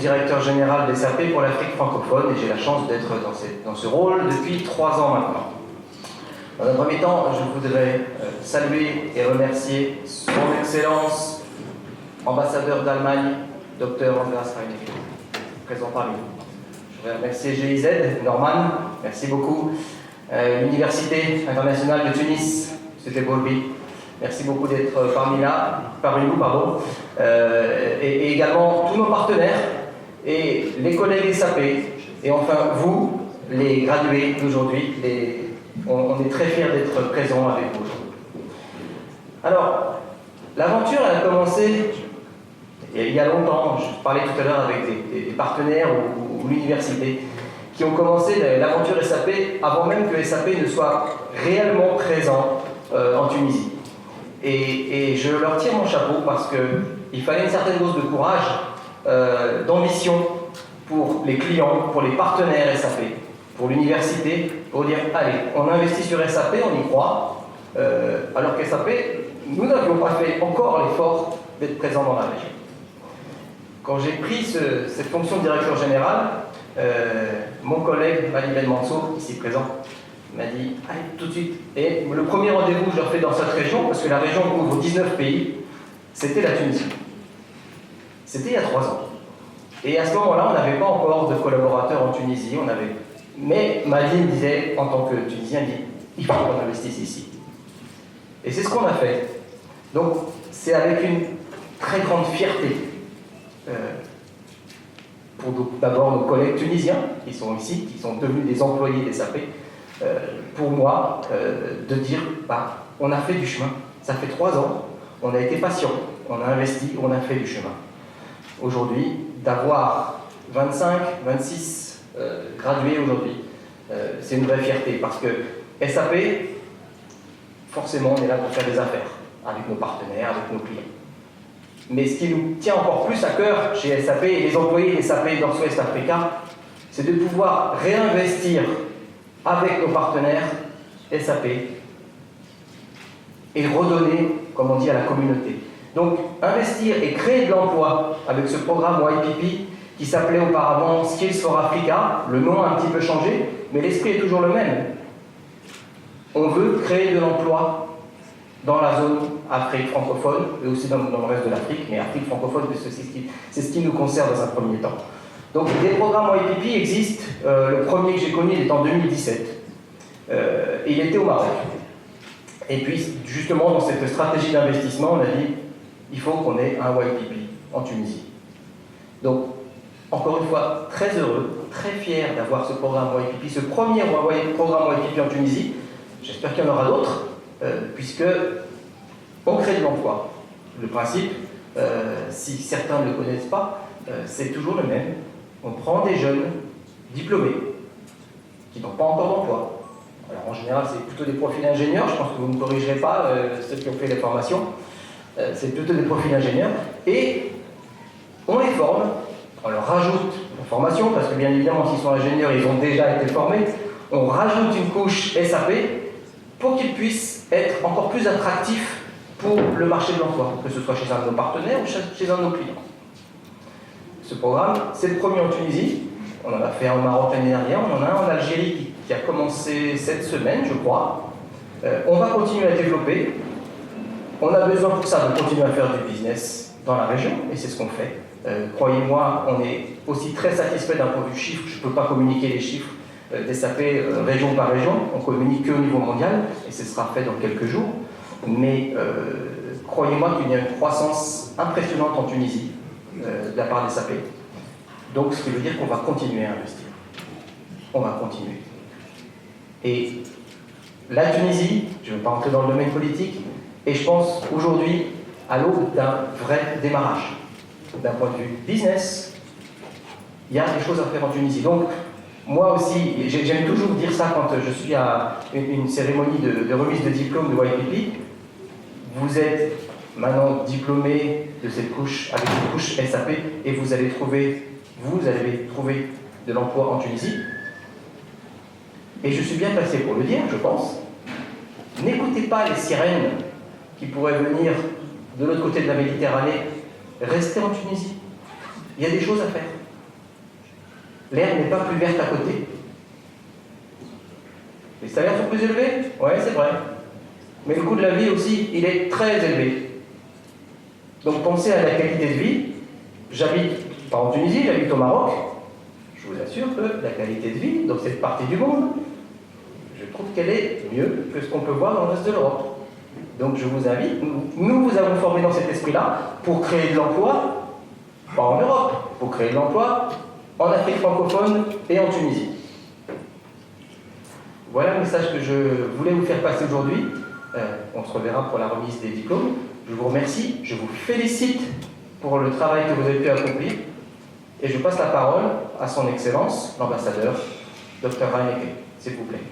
directeur général des SAP pour l'Afrique francophone et j'ai la chance d'être dans ce rôle depuis 3 ans maintenant. Dans un premier temps, je voudrais saluer et remercier Son Excellence, ambassadeur d'Allemagne, Dr Andreas Reinecke, présent parmi nous. Je voudrais remercier GIZ, Norman, merci beaucoup. L'Université internationale de Tunis, c'était Bolbi, merci beaucoup d'être parmi nous. Et également tous nos partenaires et les collègues SAP, et enfin vous, les gradués d'aujourd'hui. On est très fiers d'être présents avec vous aujourd'hui. Alors, l'aventure elle a commencé il y a longtemps. Je parlais tout à l'heure avec des partenaires ou l'université qui ont commencé l'aventure SAP avant même que SAP ne soit réellement présent en Tunisie. Et je leur tire mon chapeau parce qu'il fallait une certaine dose de courage, d'ambition pour les clients, pour les partenaires SAP, pour l'université, pour dire allez, on investit sur SAP, on y croit, alors qu'SAP, nous n'avions pas fait encore l'effort d'être présents dans la région. Quand j'ai pris cette fonction de directeur général, mon collègue Mali Ben Mansour, ici présent, m'a dit allez, tout de suite. Et le premier rendez-vous que je leur fais dans cette région, parce que la région couvre 19 pays, c'était la Tunisie. C'était il y a 3 ans. Et à ce moment-là, on n'avait pas encore de collaborateurs en Tunisie. Mais Mali me disait, en tant que Tunisien, il faut qu'on investisse ici. Et c'est ce qu'on a fait. Donc, c'est avec une très grande fierté pour d'abord nos collègues tunisiens qui sont ici, qui sont devenus des employés des SAP, pour moi, de dire, on a fait du chemin. Ça fait 3 ans, on a été patient, on a investi, on a fait du chemin. Aujourd'hui, d'avoir 25, 26 gradués aujourd'hui, c'est une vraie fierté parce que SAP, forcément, on est là pour faire des affaires avec nos partenaires, avec nos clients. Mais ce qui nous tient encore plus à cœur chez SAP et les employés des SAP Northwest Africa, c'est de pouvoir réinvestir avec nos partenaires SAP et redonner, comme on dit, à la communauté. Donc, investir et créer de l'emploi avec ce programme YPP qui s'appelait auparavant Skills for Africa, le nom a un petit peu changé, mais l'esprit est toujours le même. On veut créer de l'emploi dans la zone Afrique francophone, et aussi dans le reste de l'Afrique, mais Afrique francophone, parce que c'est ce qui nous concerne dans un premier temps. Donc, des programmes YPP existent. Le premier que j'ai connu, il est en 2017. Il était au Maroc. Et puis, justement, dans cette stratégie d'investissement, on a dit il faut qu'on ait un YPP en Tunisie. Donc, encore une fois, très heureux, très fier d'avoir ce programme YPP, ce premier programme YPP en Tunisie. J'espère qu'il y en aura d'autres, puisque on crée de l'emploi. Le principe, si certains ne le connaissent pas, c'est toujours le même. On prend des jeunes diplômés qui n'ont pas encore d'emploi. Alors en général, c'est plutôt des profils ingénieurs, je pense que vous ne me corrigerez pas, ceux qui ont fait les formations. C'est plutôt des profils ingénieurs. Et on les forme, on leur rajoute la formation, parce que bien évidemment, s'ils sont ingénieurs, ils ont déjà été formés. On rajoute une couche SAP pour qu'ils puissent être encore plus attractifs pour le marché de l'emploi, que ce soit chez un de nos partenaires ou chez un de nos clients. Ce programme, c'est le premier en Tunisie. On en a fait un au Maroc l'année dernière, on en a un en Algérie qui a commencé cette semaine, je crois. On va continuer à développer. On a besoin pour ça de continuer à faire du business dans la région, et c'est ce qu'on fait. Croyez-moi, on est aussi très satisfait d'un point de vue chiffre. Je ne peux pas communiquer les chiffres des SAP région par région, on communique qu'au niveau mondial, et ce sera fait dans quelques jours. Mais croyez-moi qu'il y a une croissance impressionnante en Tunisie de la part des SAP. Donc, ce qui veut dire qu'on va continuer à investir. On va continuer. Et la Tunisie, je ne vais pas entrer dans le domaine politique, et je pense aujourd'hui à l'aube d'un vrai démarrage. D'un point de vue business, il y a des choses à faire en Tunisie. Donc, moi aussi, j'aime toujours dire ça quand je suis à une cérémonie de remise de diplôme de YPP. Vous êtes maintenant diplômé de cette couche, avec une couche SAP, et vous allez trouver de l'emploi en Tunisie. Et je suis bien placé pour le dire, je pense. N'écoutez pas les sirènes qui pourraient venir de l'autre côté de la Méditerranée. Restez en Tunisie. Il y a des choses à faire. l'herbe n'est pas plus verte à côté. Les salaires sont plus élevés? Oui, c'est vrai. Mais le coût de la vie aussi, il est très élevé. Donc pensez à la qualité de vie. J'habite pas en Tunisie, j'habite au Maroc. Je vous assure que la qualité de vie dans cette partie du monde, je trouve qu'elle est mieux que ce qu'on peut voir dans le reste de l'Europe. Donc je vous invite, nous vous avons formé dans cet esprit-là pour créer de l'emploi, pas en Europe, pour créer de l'emploi en Afrique francophone et en Tunisie. Voilà le message que je voulais vous faire passer aujourd'hui. On se reverra pour la remise des diplômes. Je vous remercie, je vous félicite pour le travail que vous avez pu accomplir et je passe la parole à son Excellence, l'ambassadeur, Dr. Reinecke, s'il vous plaît.